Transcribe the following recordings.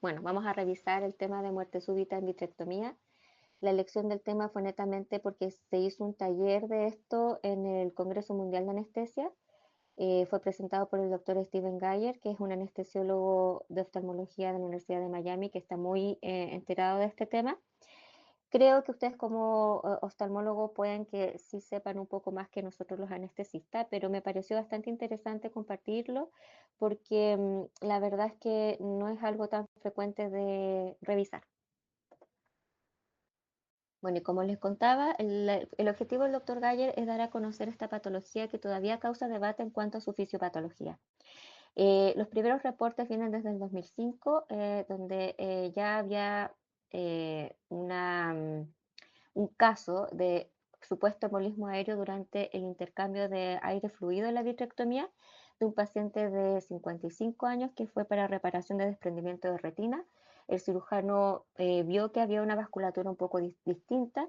Bueno, vamos a revisar el tema de muerte súbita en vitrectomía. La elección del tema fue netamente porque se hizo un taller de esto en el Congreso Mundial de Anestesia. Fue presentado por el doctor Steven Geyer, que es un anestesiólogo de oftalmología de la Universidad de Miami, que está muy enterado de este tema. Creo que ustedes como oftalmólogos pueden que sí sepan un poco más que nosotros los anestesistas, pero me pareció bastante interesante compartirlo porque la verdad es que no es algo tan frecuente de revisar. Bueno, y como les contaba, el objetivo del doctor Galler es dar a conocer esta patología que todavía causa debate en cuanto a su fisiopatología. Los primeros reportes vienen desde el 2005, donde ya había un caso de supuesto embolismo aéreo durante el intercambio de aire fluido en la vitrectomía de un paciente de 55 años que fue para reparación de desprendimiento de retina. El cirujano vio que había una vasculatura un poco distinta.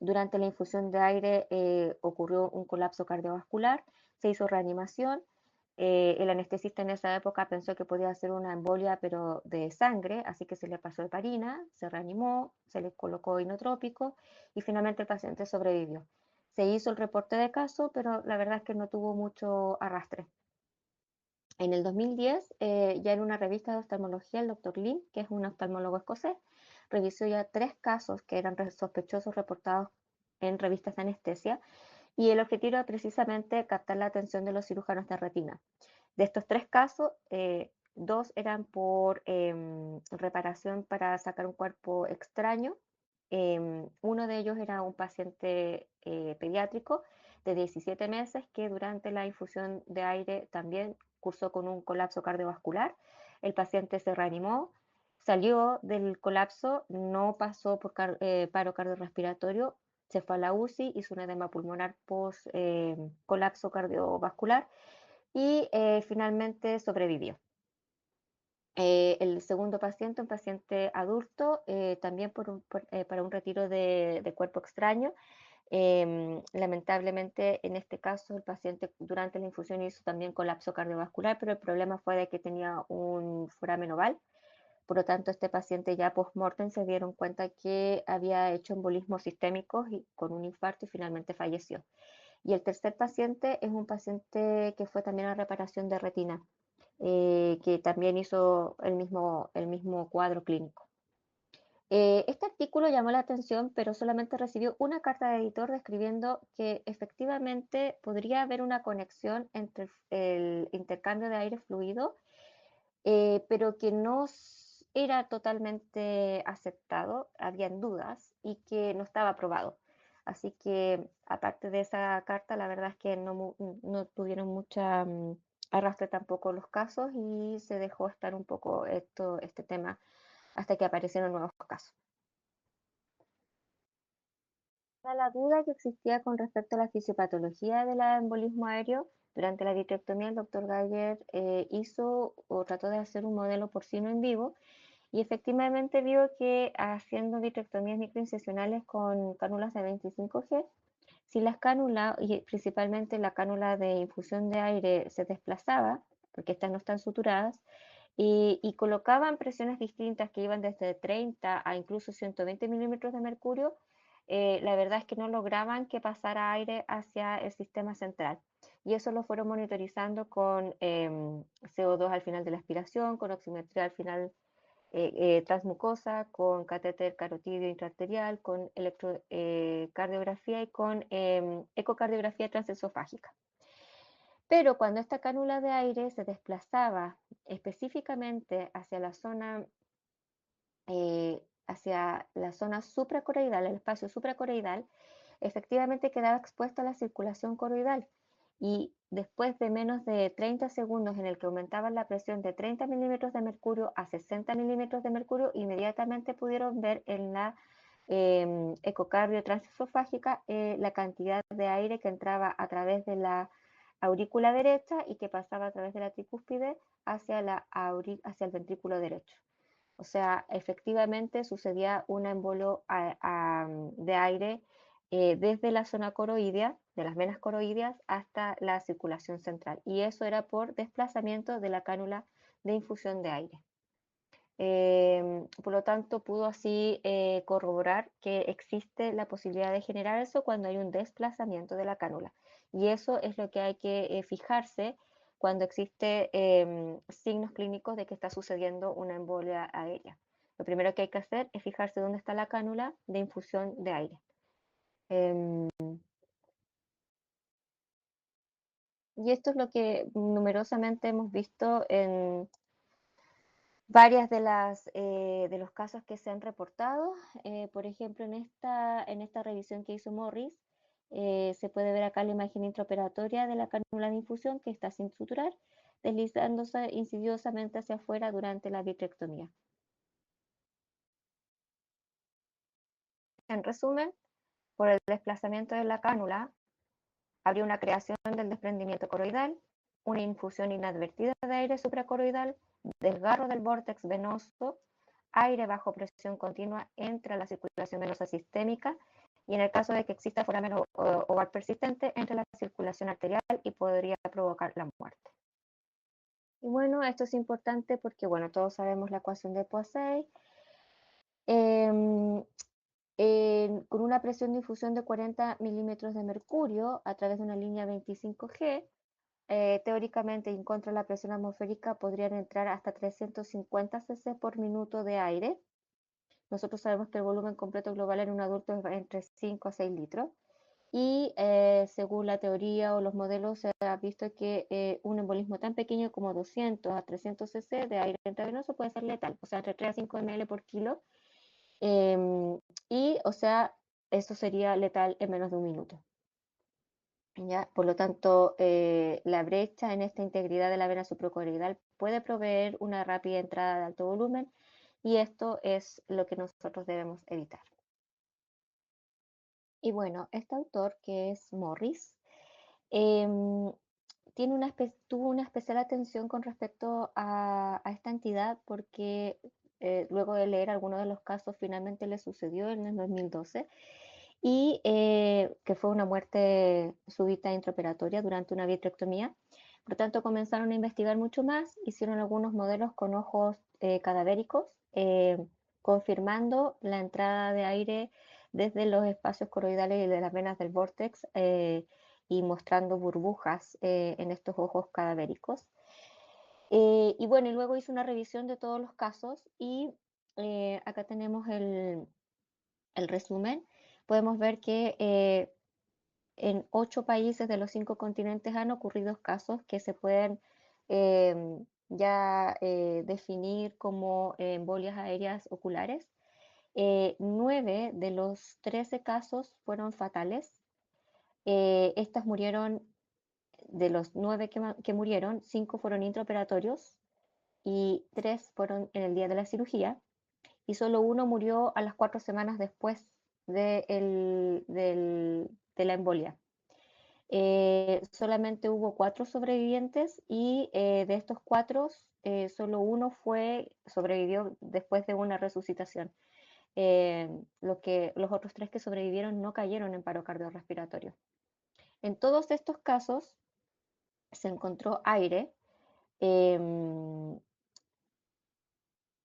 Durante la infusión de aire ocurrió un colapso cardiovascular, se hizo reanimación. El anestesista en esa época pensó que podía ser una embolia, pero de sangre, así que se le pasó heparina, se reanimó, se le colocó inotrópico y finalmente el paciente sobrevivió. Se hizo el reporte de caso, pero la verdad es que no tuvo mucho arrastre. En el 2010, ya en una revista de oftalmología, el doctor Lee, que es un oftalmólogo escocés, revisó ya 3 casos que eran sospechosos reportados en revistas de anestesia y el objetivo era precisamente captar la atención de los cirujanos de retina. De estos 3 casos, 2 eran por reparación para sacar un cuerpo extraño. Uno de ellos era un paciente pediátrico de 17 meses que durante la infusión de aire también cursó con un colapso cardiovascular. El paciente se reanimó, salió del colapso, no pasó por paro cardiorrespiratorio, se fue a la UCI, hizo un edema pulmonar post colapso cardiovascular y finalmente sobrevivió. El segundo paciente, un paciente adulto, también para un retiro de cuerpo extraño. Lamentablemente, en este caso, el paciente durante la infusión hizo también colapso cardiovascular, pero el problema fue de que tenía un foramen oval. Por lo tanto, este paciente ya post-mortem se dieron cuenta que había hecho embolismos sistémicos y con un infarto y finalmente falleció. Y el tercer paciente es un paciente que fue también a reparación de retina, que también hizo el mismo cuadro clínico. Este artículo llamó la atención, pero solamente recibió una carta de editor describiendo que efectivamente podría haber una conexión entre el intercambio de aire fluido, pero que no era totalmente aceptado, habían dudas y que no estaba aprobado. Así que, aparte de esa carta, la verdad es que no tuvieron mucha arrastre tampoco los casos y se dejó estar un poco este tema hasta que aparecieron nuevos casos. La duda que existía con respecto a la fisiopatología del embolismo aéreo, durante la vitrectomía el doctor Galler hizo o trató de hacer un modelo porcino en vivo y efectivamente vio que haciendo vitrectomías microincesionales con cánulas de 25G, si las cánulas, y principalmente la cánula de infusión de aire, se desplazaba, porque estas no están suturadas, y colocaban presiones distintas que iban desde 30 a incluso 120 milímetros de mercurio, la verdad es que no lograban que pasara aire hacia el sistema central. Y eso lo fueron monitorizando con CO2 al final de la aspiración, con oximetría al final transmucosa, con catéter carotidio intraarterial, con electrocardiografía y con ecocardiografía transesofágica. Pero cuando esta cánula de aire se desplazaba específicamente hacia la zona supracoroidal, el espacio supracoroidal, efectivamente quedaba expuesta a la circulación coroidal y después de menos de 30 segundos en el que aumentaba la presión de 30 milímetros de mercurio a 60 milímetros de mercurio, inmediatamente pudieron ver en la ecocardio transesofágica la cantidad de aire que entraba a través de la aurícula derecha y que pasaba a través de la tricúspide hacia el ventrículo derecho. O sea, efectivamente sucedía un embolo de aire desde la zona coroidea, de las venas coroideas, hasta la circulación central. Y eso era por desplazamiento de la cánula de infusión de aire. Por lo tanto, pudo así corroborar que existe la posibilidad de generar eso cuando hay un desplazamiento de la cánula. Y eso es lo que hay que fijarse cuando existe signos clínicos de que está sucediendo una embolia aérea. Lo primero que hay que hacer es fijarse dónde está la cánula de infusión de aire. Em, y esto es lo que numerosamente hemos visto en varias de los casos que se han reportado. Por ejemplo, en esta revisión que hizo Morris, se puede ver acá la imagen intraoperatoria de la cánula de infusión que está sin suturar, deslizándose insidiosamente hacia afuera durante la vitrectomía. En resumen, por el desplazamiento de la cánula, habría una creación del desprendimiento coroidal, una infusión inadvertida de aire supracoroidal, desgarro del vórtex venoso, aire bajo presión continua entra a la circulación venosa sistémica y en el caso de que exista foramen oval persistente entra a la circulación arterial y podría provocar la muerte. Y bueno, esto es importante porque, bueno, todos sabemos la ecuación de Poiseuille. Eh, con una presión de infusión de 40 milímetros de mercurio a través de una línea 25G, teóricamente en contra de la presión atmosférica podrían entrar hasta 350 cc por minuto de aire. Nosotros sabemos que el volumen completo global en un adulto es entre 5 a 6 litros. Y según la teoría o los modelos se ha visto que un embolismo tan pequeño como 200 a 300 cc de aire intravenoso puede ser letal, o sea, entre 3 a 5 ml por kilo. Y, o sea, eso sería letal en menos de un minuto. ¿Ya? Por lo tanto, la brecha en esta integridad de la vena supracoroidal puede proveer una rápida entrada de alto volumen y esto es lo que nosotros debemos evitar. Y bueno, este autor, que es Morris, em, tuvo una especial atención con respecto a esta entidad porque luego de leer algunos de los casos finalmente le sucedió en el 2012 y que fue una muerte súbita intraoperatoria durante una vitrectomía. Por lo tanto, comenzaron a investigar mucho más, hicieron algunos modelos con ojos cadavéricos, confirmando la entrada de aire desde los espacios coroidales y de las venas del vórtex y mostrando burbujas en estos ojos cadavéricos. Y bueno, y luego hizo una revisión de todos los casos y acá tenemos el resumen. Podemos ver que en 8 países de los 5 continentes han ocurrido casos que se pueden ya definir como embolias aéreas oculares. 9 de los 13 casos fueron fatales. Estas murieron, de los 9 que murieron, 5 fueron intraoperatorios y 3 fueron en el día de la cirugía y solo uno murió a las 4 semanas después de la embolia. Solamente hubo 4 sobrevivientes y de estos 4, solo uno sobrevivió después de una resucitación. Los otros 3 que sobrevivieron no cayeron en paro cardiorrespiratorio. En todos estos casos se encontró aire, eh,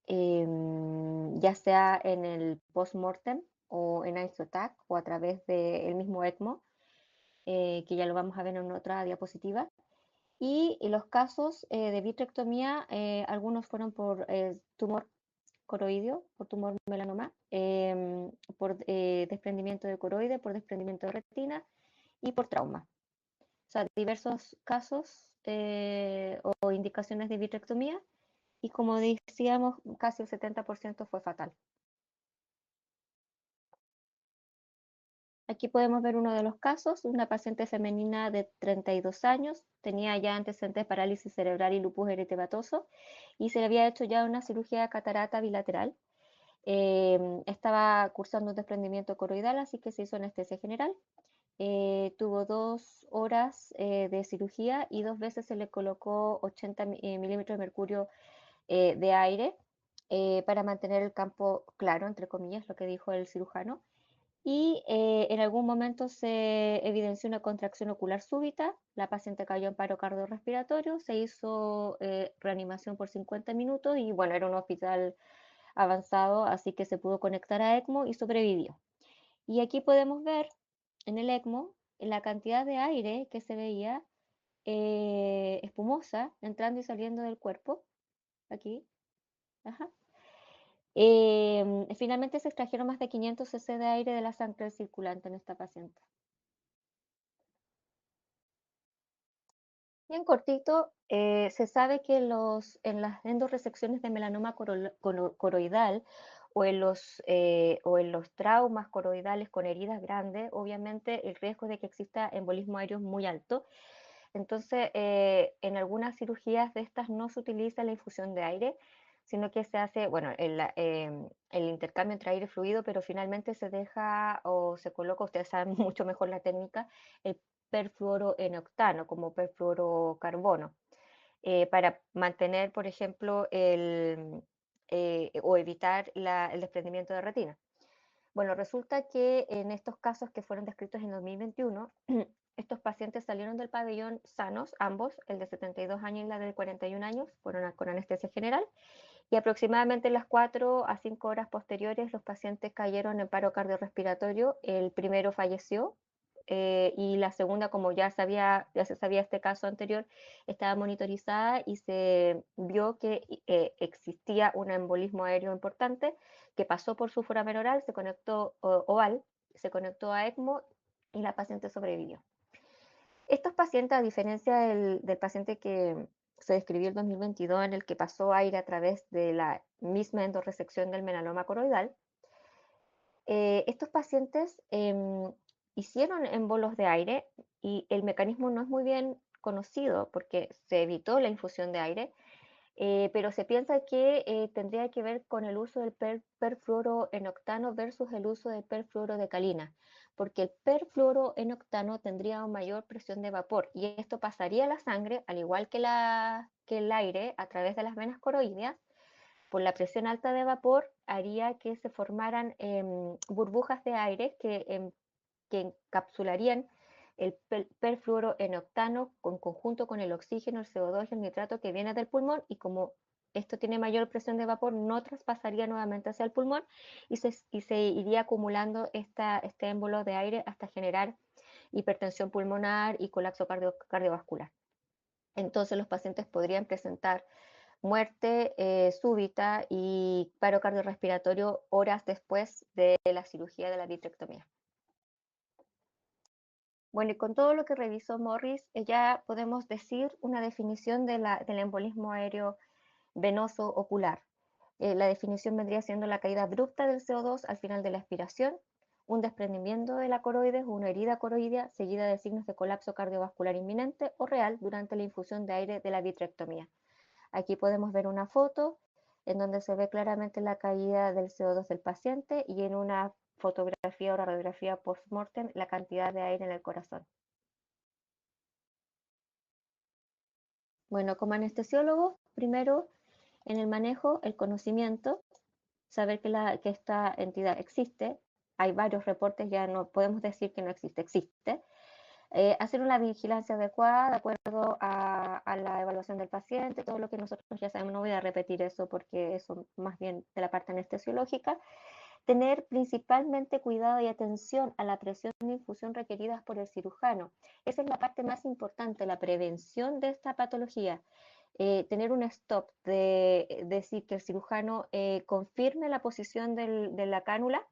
ya sea en el post-mortem o en ISOTAC o a través del mismo ECMO, que ya lo vamos a ver en otra diapositiva. Y los casos de vitrectomía, algunos fueron por tumor coroideo, por tumor melanoma, por desprendimiento de coroide, por desprendimiento de retina y por trauma. O sea, diversos casos o indicaciones de vitrectomía y como decíamos, casi el 70% fue fatal. Aquí podemos ver uno de los casos, una paciente femenina de 32 años, tenía ya antecedentes de parálisis cerebral y lupus eritematoso y se le había hecho ya una cirugía de catarata bilateral. Estaba cursando un desprendimiento coroidal, así que se hizo anestesia general. Tuvo 2 horas de cirugía y 2 veces se le colocó 80 milímetros de mercurio de aire para mantener el campo claro, entre comillas, lo que dijo el cirujano. y en algún momento se evidenció una contracción ocular súbita, la paciente cayó en paro cardiorrespiratorio, se hizo reanimación por 50 minutos y bueno, era un hospital avanzado, así que se pudo conectar a ECMO y sobrevivió. Y aquí podemos ver en el ECMO la cantidad de aire que se veía espumosa entrando y saliendo del cuerpo, aquí, ajá. Finalmente se extrajeron más de 500 cc de aire de la sangre circulante en esta paciente. Bien cortito, se sabe que en las endorresecciones de melanoma coroidal o en los traumas coroidales con heridas grandes, obviamente el riesgo de que exista embolismo aéreo es muy alto. Entonces, en algunas cirugías de estas no se utiliza la infusión de aire, sino que se hace, bueno, el intercambio entre aire y fluido, pero finalmente se deja o se coloca, ustedes saben mucho mejor la técnica, el perfluoroenoctano como perfluorocarbono, para mantener, por ejemplo, o evitar el desprendimiento de retina. Bueno, resulta que en estos casos que fueron descritos en 2021, estos pacientes salieron del pabellón sanos, ambos, el de 72 años y la de 41 años, fueron con anestesia general, y aproximadamente las 4 a 5 horas posteriores los pacientes cayeron en paro cardiorrespiratorio, el primero falleció, y la segunda, como ya se sabía este caso anterior, estaba monitorizada y se vio que existía un embolismo aéreo importante que pasó por su foramen oral, se conectó oval, se conectó a ECMO y la paciente sobrevivió. Estos pacientes, a diferencia del paciente que se describió en 2022, en el que pasó aire a través de la misma endorresección del melanoma coroidal, estos pacientes hicieron émbolos de aire y el mecanismo no es muy bien conocido porque se evitó la infusión de aire, pero se piensa que tendría que ver con el uso del perfluoroenoctano versus el uso del perfluorodecalina, porque el perfluoroenoctano tendría una mayor presión de vapor y esto pasaría a la sangre, al igual que el aire, a través de las venas coroideas. Por la presión alta de vapor haría que se formaran burbujas de aire que encapsularían el perfluoroenoctano en conjunto con el oxígeno, el CO2 y el nitrato que viene del pulmón, y como esto tiene mayor presión de vapor, no traspasaría nuevamente hacia el pulmón y se iría acumulando este émbolo de aire hasta generar hipertensión pulmonar y colapso cardiovascular. Entonces los pacientes podrían presentar muerte súbita y paro cardiorrespiratorio horas después de la cirugía de la vitrectomía. Bueno, y con todo lo que revisó Morris, ya podemos decir una definición del embolismo aéreo venoso ocular. La definición vendría siendo la caída abrupta del CO2 al final de la expiración, un desprendimiento de la coroides o una herida coroidea seguida de signos de colapso cardiovascular inminente o real durante la infusión de aire de la vitrectomía. Aquí podemos ver una foto en donde se ve claramente la caída del CO2 del paciente y en una fotografía o radiografía post-mortem la cantidad de aire en el corazón. Bueno, como anestesiólogo, primero en el manejo, el conocimiento, saber que esta entidad existe. Hay varios reportes, ya no podemos decir que no existe, existe. Hacer una vigilancia adecuada de acuerdo a la evaluación del paciente, todo lo que nosotros ya sabemos, no voy a repetir eso porque eso más bien de la parte anestesiológica. Tener principalmente cuidado y atención a la presión de infusión requeridas por el cirujano. Esa es la parte más importante, la prevención de esta patología. Tener un stop de decir que el cirujano confirme la posición de la cánula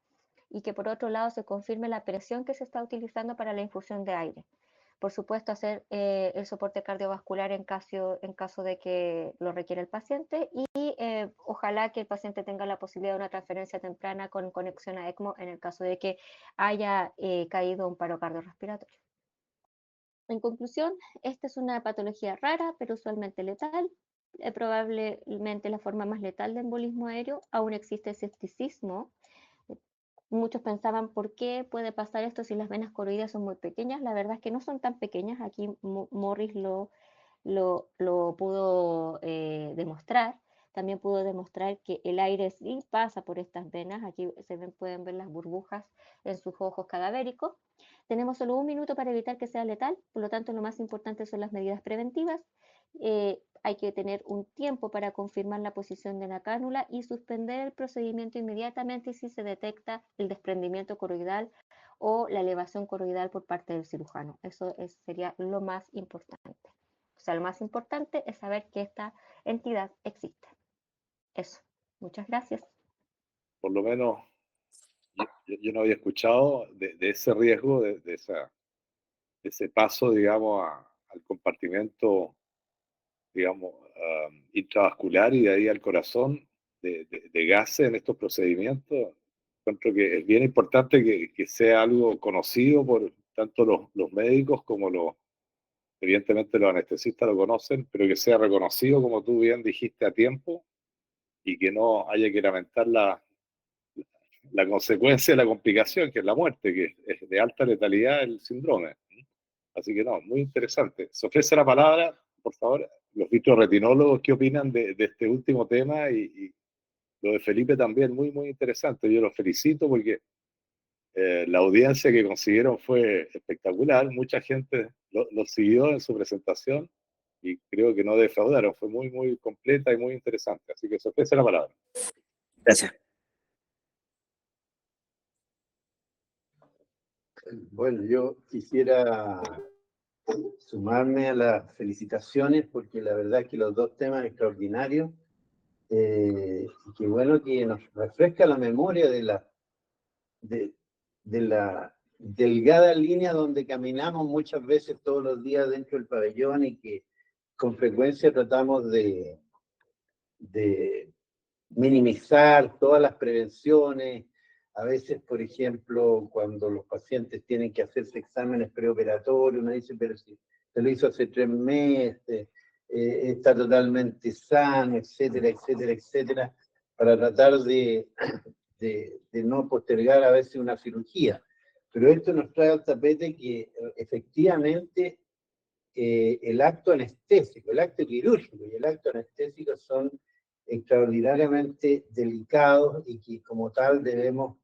y que por otro lado se confirme la presión que se está utilizando para la infusión de aire. Por supuesto, hacer el soporte cardiovascular en caso de que lo requiera el paciente y ojalá que el paciente tenga la posibilidad de una transferencia temprana con conexión a ECMO en el caso de que haya caído un paro cardiorrespiratorio. En conclusión, esta es una patología rara, pero usualmente letal. Probablemente la forma más letal de embolismo aéreo. Aún existe escepticismo. Muchos pensaban, ¿por qué puede pasar esto si las venas coroideas son muy pequeñas? La verdad es que no son tan pequeñas. Aquí Morris lo pudo demostrar. también pudo demostrar que el aire sí pasa por estas venas. Aquí pueden ver las burbujas en sus ojos cadavéricos. Tenemos solo 1 minuto para evitar que sea letal, por lo tanto lo más importante son las medidas preventivas. Hay que tener un tiempo para confirmar la posición de la cánula y suspender el procedimiento inmediatamente si se detecta el desprendimiento coroidal o la elevación coroidal por parte del cirujano. Eso sería lo más importante. O sea, lo más importante es saber que esta entidad existe. Eso. Muchas gracias. Por lo menos yo no había escuchado de ese riesgo, de ese paso, digamos, al compartimento, digamos, intravascular y de ahí al corazón de gases en estos procedimientos. Encuentro que es bien importante que sea algo conocido por tanto los médicos como evidentemente los anestesistas lo conocen, pero que sea reconocido, como tú bien dijiste, a tiempo y que no haya que lamentar la consecuencia de la complicación, que es la muerte, que es de alta letalidad el síndrome. Así que no, muy interesante. Se ofrece la palabra, por favor, los vitroretinólogos, ¿qué opinan de este último tema? Y lo de Felipe también, muy, muy interesante. Yo los felicito porque la audiencia que consiguieron fue espectacular. Mucha gente lo siguió en su presentación y creo que no defraudaron. Fue muy, muy completa y muy interesante. Así que se ofrece la palabra. Gracias. Bueno, yo quisiera sumarme a las felicitaciones porque la verdad es que los dos temas extraordinarios y qué bueno que nos refresca la memoria de la delgada línea donde caminamos muchas veces todos los días dentro del pabellón y que con frecuencia tratamos de minimizar todas las prevenciones. A veces, por ejemplo, cuando los pacientes tienen que hacerse exámenes preoperatorios, uno dice, pero si se lo hizo hace 3 meses, está totalmente sano, etcétera, etcétera, etcétera, para tratar de no postergar a veces una cirugía. Pero esto nos trae al tapete que efectivamente el acto anestésico, el acto quirúrgico y el acto anestésico son extraordinariamente delicados y que como tal debemos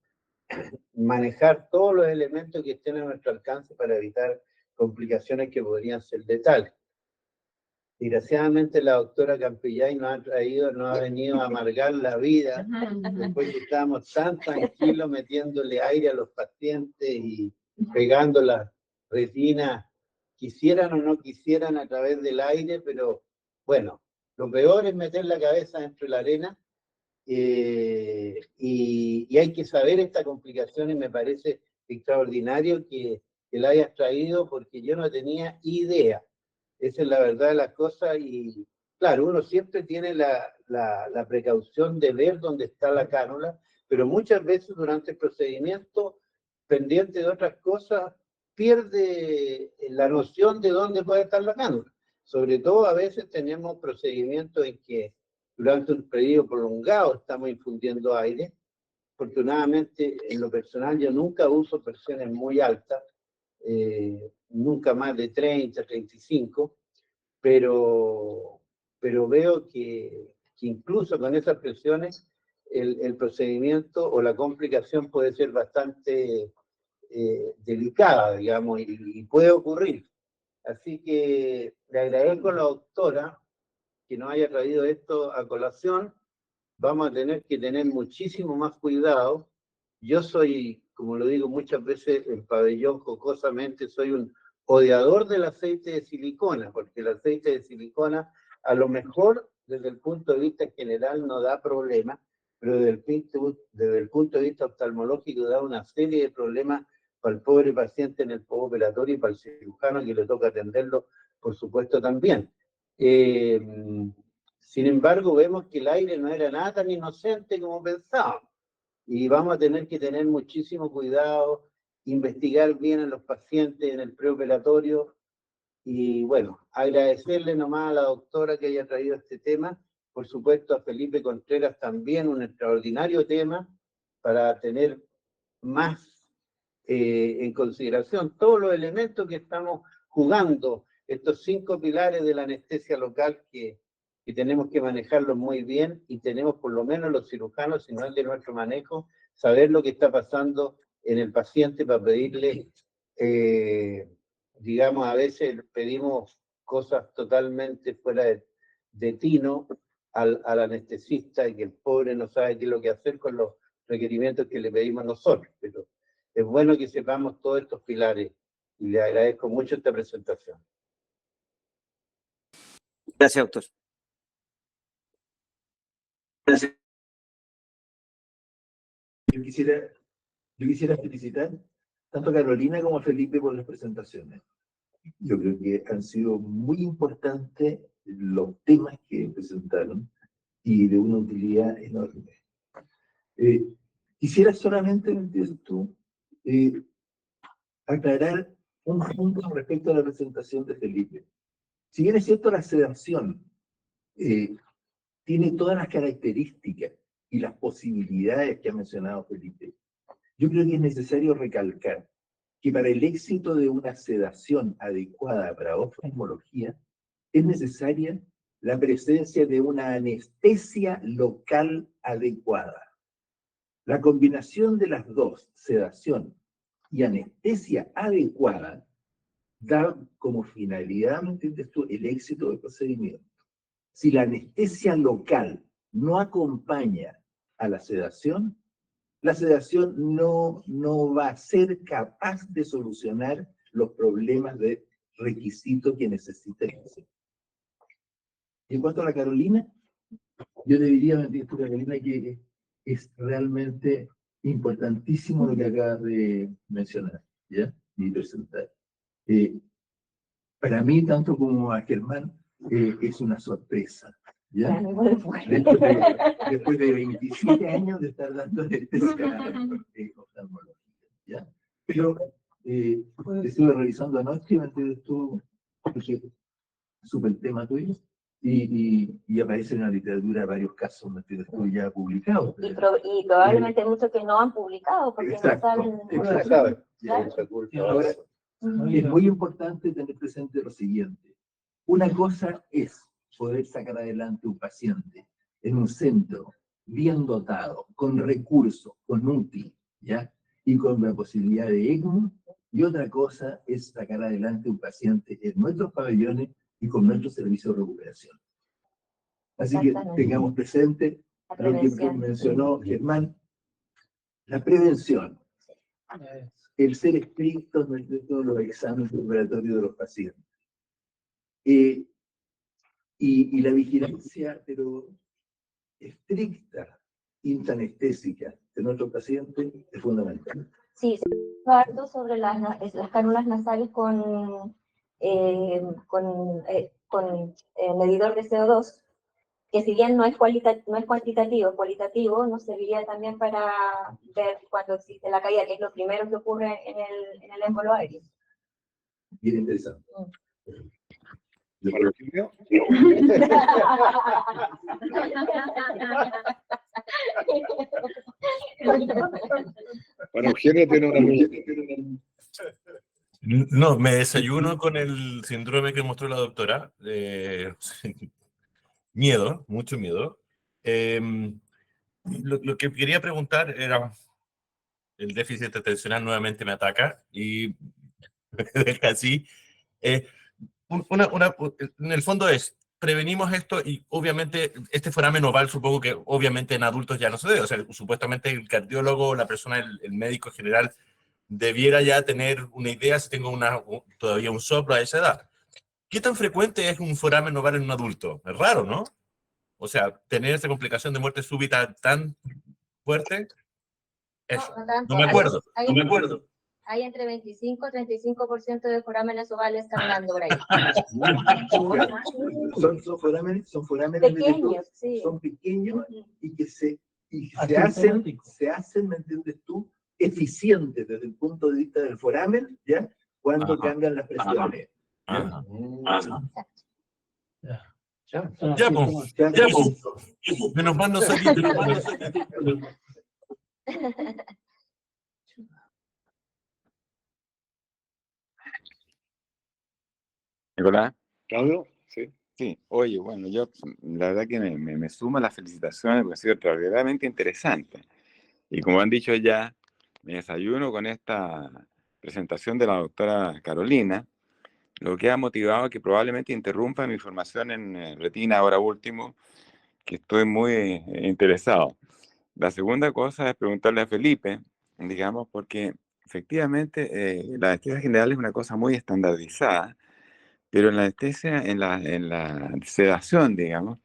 manejar todos los elementos que estén a nuestro alcance para evitar complicaciones que podrían ser letales. Desgraciadamente la doctora Campillay nos ha venido a amargar la vida, después que estábamos tan tranquilos metiéndole aire a los pacientes y pegando las retinas, quisieran o no quisieran a través del aire, pero bueno, lo peor es meter la cabeza dentro de la arena y hay que saber esta complicación y me parece extraordinario que la hayas traído porque yo no tenía idea. Esa es la verdad de las cosas y claro, uno siempre tiene la precaución de ver dónde está la cánula, pero muchas veces durante el procedimiento, pendiente de otras cosas, pierde la noción de dónde puede estar la cánula. Sobre todo a veces tenemos procedimientos en que durante un periodo prolongado estamos infundiendo aire. Afortunadamente, en lo personal, yo nunca uso presiones muy altas, nunca más de 30, 35, pero veo que incluso con esas presiones el procedimiento o la complicación puede ser bastante delicada, digamos, y puede ocurrir. Así que le agradezco a la doctora que nos haya traído esto a colación. Vamos a tener que tener muchísimo más cuidado. Yo soy, como lo digo muchas veces en pabellón jocosamente, soy un odiador del aceite de silicona, porque el aceite de silicona a lo mejor desde el punto de vista general no da problemas, pero desde el punto de vista oftalmológico da una serie de problemas para el pobre paciente en el postoperatorio y para el cirujano que le toca atenderlo, por supuesto, también. Sin embargo, vemos que el aire no era nada tan inocente como pensábamos. Y vamos a tener que tener muchísimo cuidado, investigar bien a los pacientes en el preoperatorio. Y bueno, agradecerle nomás a la doctora que haya traído este tema. Por supuesto, a Felipe Contreras también un extraordinario tema para tener más en consideración todos los elementos que estamos jugando, estos 5 pilares de la anestesia local que y tenemos que manejarlos muy bien y tenemos por lo menos los cirujanos, si no es de nuestro manejo, saber lo que está pasando en el paciente para pedirle, digamos, a veces pedimos cosas totalmente fuera de tino al anestesista y que el pobre no sabe qué es lo que hacer con los requerimientos que le pedimos nosotros. Pero es bueno que sepamos todos estos pilares y le agradezco mucho esta presentación. Gracias, doctor. Gracias. Yo quisiera felicitar tanto a Carolina como a Felipe por las presentaciones. Yo creo que han sido muy importantes los temas que presentaron y de una utilidad enorme. Quisiera solamente, ¿me entiendes tú?, aclarar un punto respecto a la presentación de Felipe. Si bien es cierto, la sedación tiene todas las características y las posibilidades que ha mencionado Felipe, yo creo que es necesario recalcar que para el éxito de una sedación adecuada para oftalmología es necesaria la presencia de una anestesia local adecuada. La combinación de las dos, sedación y anestesia adecuada, da como finalidad, ¿me entiendes tú?, el éxito del procedimiento. Si la anestesia local no acompaña a la sedación no va a ser capaz de solucionar los problemas de requisito que necesita el paciente. Y en cuanto a la Carolina, yo le diría a Carolina que es realmente importantísimo lo que acabas de mencionar, ¿ya? Y presentar. Para mí, tanto como a Germán, es una sorpresa, ¿ya? Después de 27 años de estar dando anestesia oftalmológica, ¿ya? Pero estuve revisando anoche, ¿me entiendes tú? Porque súper tema tuyo, y aparece en la literatura varios casos, ¿me entiendes tú?, ya publicados. Y probablemente hay muchos que no han publicado porque exacto, no saben. No se sabe. Claro. Ahora, es muy importante tener presente lo siguiente. Una cosa es poder sacar adelante un paciente en un centro bien dotado, con recursos, con útil, ¿ya? Y con la posibilidad de ECMO. Y otra cosa es sacar adelante un paciente en nuestros pabellones y con nuestro servicio de recuperación. Así que tengamos presente lo que mencionó Germán, la prevención, el ser estrictos de todos los exámenes preparatorios de los pacientes. Y la vigilancia, pero estricta, intranestésica de nuestro paciente es fundamental. Sí, se ha harto sobre las cánulas nasales con medidor de CO2, que si bien no es cuantitativo, es cualitativo, nos serviría también para ver cuando existe la caída, que es lo primero que ocurre en el émbolo aéreo. Bien interesante. ¿Para Eugenio? Bueno, Eugenio tiene una No, me desayuno con el síndrome que mostró la doctora. Miedo, mucho miedo. Lo que quería preguntar era, el déficit atencional nuevamente me ataca y me deja así. En el fondo es, prevenimos esto y obviamente este foramen oval supongo que obviamente en adultos ya no se debe. O sea, supuestamente el cardiólogo, la persona, el médico en general, debiera ya tener una idea si tengo todavía un soplo a esa edad. ¿Qué tan frecuente es un foramen oval en un adulto? Es raro, ¿no? O sea, tener esa complicación de muerte súbita tan fuerte, eso. No tanto. No me acuerdo, no me acuerdo. Hay entre 25 y 35% de forámenes ovales caminando por ahí. Son forámenes Pequeños, sí. son pequeños y que se hacen, ¿me entiendes tú?, eficientes desde el punto de vista del foramen, ¿ya? Cuando cambian las presiones. Ajá. Ya, pues. Menos mal no salí. Nicolás. Claudio, sí. Sí, oye, bueno, yo la verdad que me sumo a las felicitaciones porque ha sido extraordinariamente interesante. Y como han dicho ya, me desayuno con esta presentación de la doctora Carolina, lo que ha motivado que probablemente interrumpa mi formación en retina ahora último, que estoy muy interesado. La segunda cosa es preguntarle a Felipe, digamos, porque efectivamente la anestesia general es una cosa muy estandarizada, pero en la anestesia, en la sedación, digamos,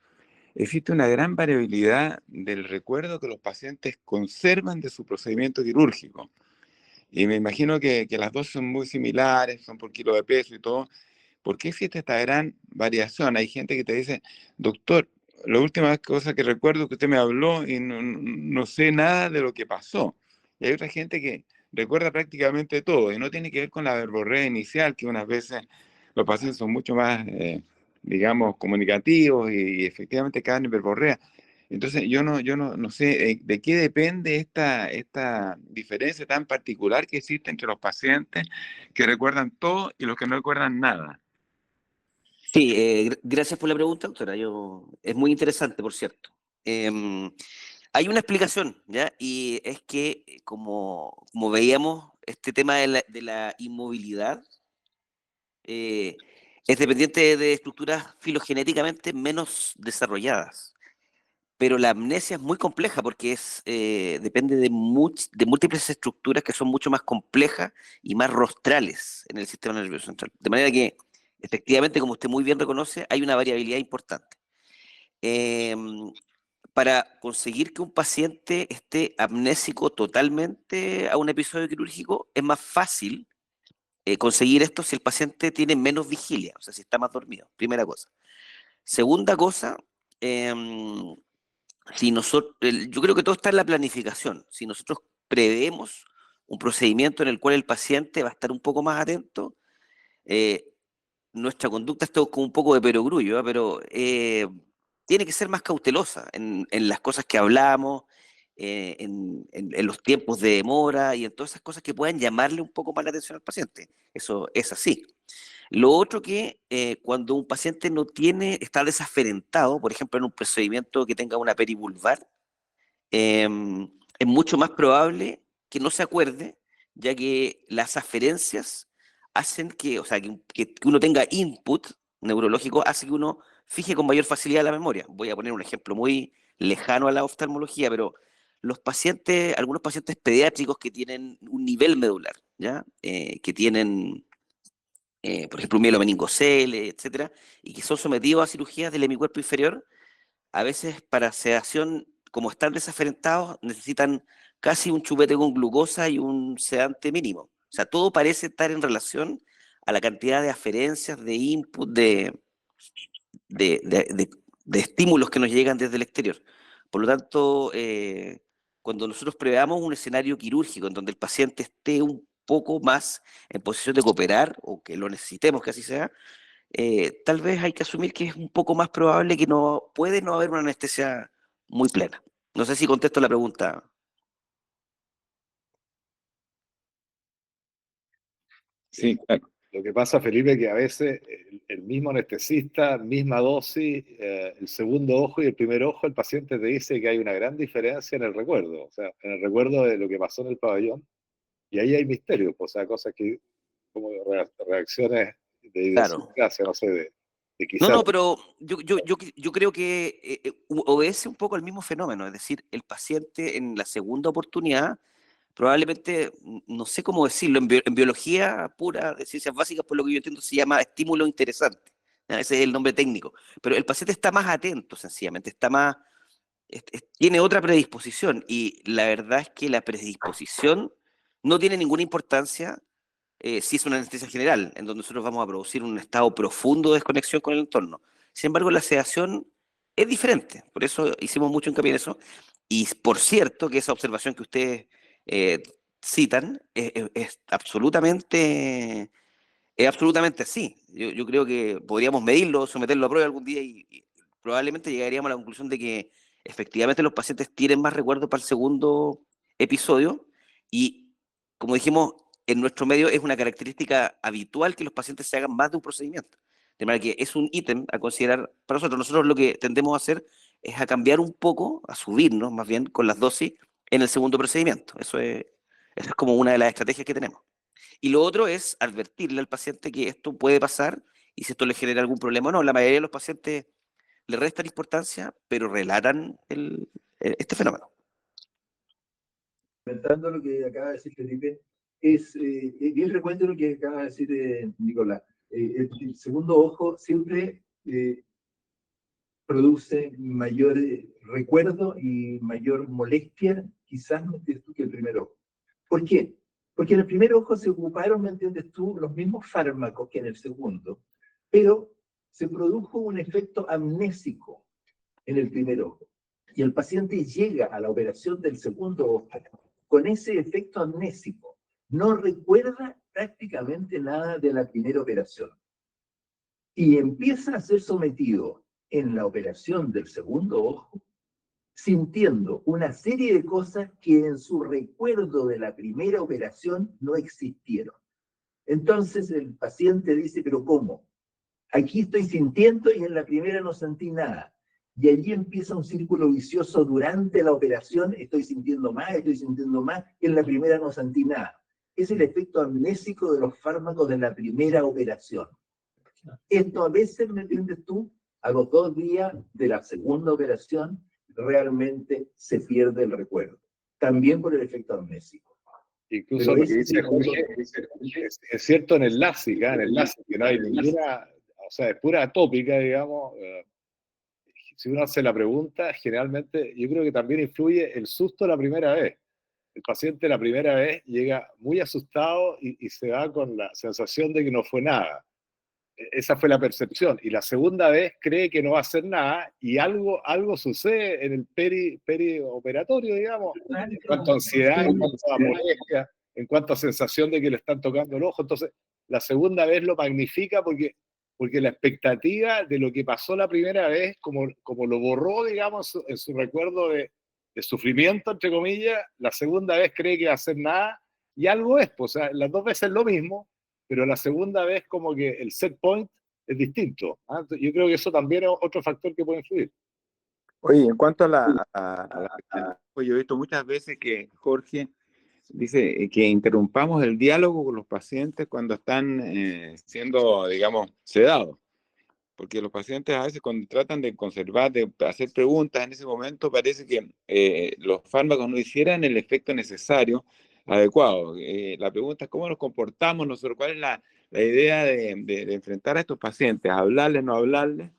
existe una gran variabilidad del recuerdo que los pacientes conservan de su procedimiento quirúrgico. Y me imagino que las dos son muy similares, son por kilo de peso y todo. ¿Por qué existe esta gran variación? Hay gente que te dice, doctor, la última cosa que recuerdo es que usted me habló y no sé nada de lo que pasó. Y hay otra gente que recuerda prácticamente todo y no tiene que ver con la verborrea inicial, que unas veces los pacientes son mucho más, digamos, comunicativos y efectivamente caen en verborrea. Entonces, yo no sé de qué depende esta diferencia tan particular que existe entre los pacientes que recuerdan todo y los que no recuerdan nada. Sí, gracias por la pregunta, doctora. Es muy interesante, por cierto. Hay una explicación, ¿ya? Y es que, como veíamos, este tema de la inmovilidad eh, es dependiente de estructuras filogenéticamente menos desarrolladas. Pero la amnesia es muy compleja porque depende de múltiples estructuras que son mucho más complejas y más rostrales en el sistema nervioso central. De manera que, efectivamente, como usted muy bien reconoce, hay una variabilidad importante. Em, para conseguir que un paciente esté amnésico totalmente a un episodio quirúrgico, es más fácil conseguir esto si el paciente tiene menos vigilia, o sea, si está más dormido, primera cosa. Segunda cosa, em, si nosotros, yo creo que todo está en la planificación. Si nosotros preveemos un procedimiento en el cual el paciente va a estar un poco más atento, eh, nuestra conducta es todo como un poco de perogrullo, ¿eh? Pero tiene que ser más cautelosa en las cosas que hablamos, en los tiempos de demora y en todas esas cosas que puedan llamarle un poco más la atención al paciente. Eso es así. Lo otro que cuando un paciente está desaferentado, por ejemplo, en un procedimiento que tenga una perivulvar, es mucho más probable que no se acuerde, ya que las aferencias hacen que, o sea, que uno tenga input neurológico, hace que uno fije con mayor facilidad la memoria. Voy a poner un ejemplo muy lejano a la oftalmología, pero algunos pacientes pediátricos que tienen un nivel medular, ¿ya? Que tienen, por ejemplo, un mielomeningocele, etcétera, y que son sometidos a cirugías del hemicuerpo inferior, a veces para sedación, como están desaferentados, necesitan casi un chupete con glucosa y un sedante mínimo. O sea, todo parece estar en relación a la cantidad de aferencias, de input, de, de- de- de estímulos que nos llegan desde el exterior. Por lo tanto, cuando nosotros preveamos un escenario quirúrgico en donde el paciente esté un poco más en posición de cooperar o que lo necesitemos que así sea, tal vez hay que asumir que es un poco más probable que puede no haber una anestesia muy plena. No sé si contesto la pregunta. Sí, claro. Lo que pasa, Felipe, que a veces el mismo anestesista, misma dosis, el segundo ojo y el primer ojo, el paciente te dice que hay una gran diferencia en el recuerdo, o sea, en el recuerdo de lo que pasó en el pabellón, y ahí hay misterios, o sea, cosas que, como reacciones de Claro. idiosincrasia, no sé, de No, quizás. no, pero yo creo que obedece un poco al mismo fenómeno, es decir, el paciente en la segunda oportunidad probablemente, no sé cómo decirlo, en biología pura, de ciencias básicas, por lo que yo entiendo, se llama estímulo interesante. ¿Ya? Ese es el nombre técnico. Pero el paciente está más atento, sencillamente, tiene otra predisposición. Y la verdad es que la predisposición no tiene ninguna importancia si es una anestesia general, en donde nosotros vamos a producir un estado profundo de desconexión con el entorno. Sin embargo, la sedación es diferente. Por eso hicimos mucho hincapié en eso. Y por cierto que esa observación que ustedes eh, citan es absolutamente así. Yo creo que podríamos medirlo, someterlo a prueba algún día y probablemente llegaríamos a la conclusión de que efectivamente los pacientes tienen más recuerdo para el segundo episodio y, como dijimos, en nuestro medio es una característica habitual que los pacientes se hagan más de un procedimiento. De manera que es un ítem a considerar para nosotros. Nosotros lo que tendemos a hacer es a cambiar un poco, a subirnos más bien con las dosis en el segundo procedimiento. Eso es como una de las estrategias que tenemos. Y lo otro es advertirle al paciente que esto puede pasar y si esto le genera algún problema o no. La mayoría de los pacientes le restan importancia, pero relatan este fenómeno. Comentando lo que acaba de decir Felipe, es bien frecuente lo que acaba de decir Nicolás. El segundo ojo siempre produce mayor recuerdo y mayor molestia, quizás no entiendes tú, que el primer ojo. ¿Por qué? Porque en el primer ojo se ocuparon, ¿me entiendes tú?, los mismos fármacos que en el segundo, pero se produjo un efecto amnésico en el primer ojo. Y el paciente llega a la operación del segundo ojo con ese efecto amnésico. No recuerda prácticamente nada de la primera operación. Y empieza a ser sometido en la operación del segundo ojo, sintiendo una serie de cosas que en su recuerdo de la primera operación no existieron. Entonces el paciente dice, ¿pero cómo? Aquí estoy sintiendo y en la primera no sentí nada. Y allí empieza un círculo vicioso durante la operación, estoy sintiendo más, y en la primera no sentí nada. Es el efecto amnésico de los fármacos de la primera operación. Esto a veces, ¿me entiendes tú? A los 2 días de la segunda operación, realmente se pierde el recuerdo. También por el efecto amnésico. Incluso lo que dice Jorge es cierto en el LASIK, en el LASIK, que no hay ninguna, o sea, es pura tópica, digamos. Si uno hace la pregunta, generalmente yo creo que también influye el susto la primera vez. El paciente la primera vez llega muy asustado y se va con la sensación de que no fue nada. Esa fue la percepción. Y la segunda vez cree que no va a hacer nada y algo sucede en el perioperatorio, digamos, en cuanto a ansiedad, en cuanto a molestia, en cuanto a sensación de que le están tocando el ojo. Entonces, la segunda vez lo magnifica porque la expectativa de lo que pasó la primera vez, como lo borró, digamos, en su recuerdo de sufrimiento, entre comillas, la segunda vez cree que va a hacer nada y algo es, pues, o sea, las 2 veces lo mismo, pero la segunda vez como que el set point es distinto. Yo creo que eso también es otro factor que puede influir. Oye, en cuanto a yo he visto muchas veces que Jorge dice que interrumpamos el diálogo con los pacientes cuando están siendo, digamos, sedados. Porque los pacientes a veces cuando tratan de conservar, de hacer preguntas en ese momento, parece que los fármacos no hicieran el efecto necesario, adecuado. La pregunta es cómo nos comportamos nosotros, cuál es la idea de enfrentar a estos pacientes, hablarles, no hablarles.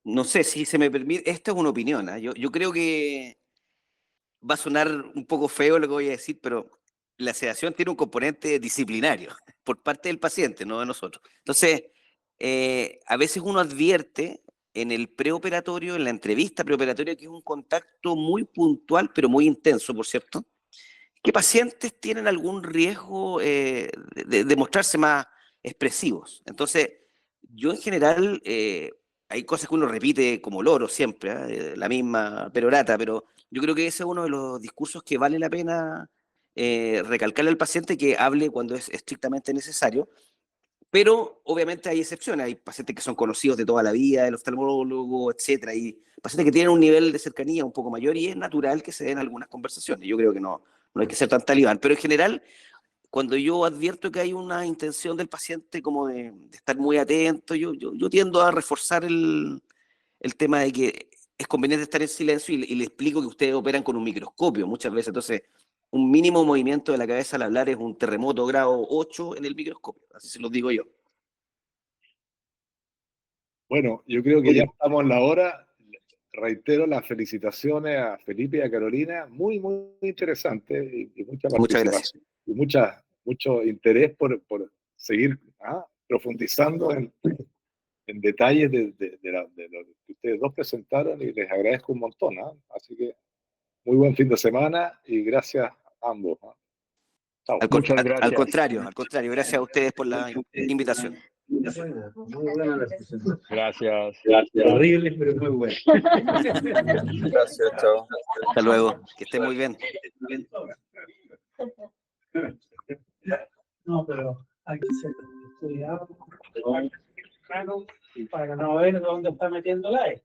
No sé si se me permite, esta es una opinión, ¿eh? Yo creo que va a sonar un poco feo lo que voy a decir, pero la sedación tiene un componente disciplinario por parte del paciente, no de nosotros. Entonces, a veces uno advierte en el preoperatorio, en la entrevista preoperatoria, que es un contacto muy puntual, pero muy intenso, por cierto, que pacientes tienen algún riesgo de mostrarse más expresivos. Entonces, yo en general, hay cosas que uno repite como loro siempre, la misma perorata, pero yo creo que ese es uno de los discursos que vale la pena recalcarle al paciente, que hable cuando es estrictamente necesario, pero obviamente hay excepciones, hay pacientes que son conocidos de toda la vida, el oftalmólogo, etcétera, y pacientes que tienen un nivel de cercanía un poco mayor y es natural que se den algunas conversaciones. Yo creo que no hay que ser tan talibán, pero en general, cuando yo advierto que hay una intención del paciente como de estar muy atento, yo tiendo a reforzar el tema de que es conveniente estar en silencio y le explico que ustedes operan con un microscopio muchas veces, entonces un mínimo movimiento de la cabeza al hablar es un terremoto grado 8 en el microscopio, así se los digo yo. Bueno, yo creo que ya estamos en la hora. Reitero las felicitaciones a Felipe y a Carolina, muy, muy interesante y mucha participación. Muchas gracias. Y mucho interés por seguir profundizando en detalles de lo que ustedes dos presentaron y les agradezco un montón. Así que muy buen fin de semana y gracias a ambos. Chao. Al contrario, gracias a ustedes por la invitación. Muy buena la presentación. Gracias. Horrible, pero muy buena. Gracias, chao. Hasta luego, que estén muy bien. No, pero hay que ser ver dónde está metiendo la E.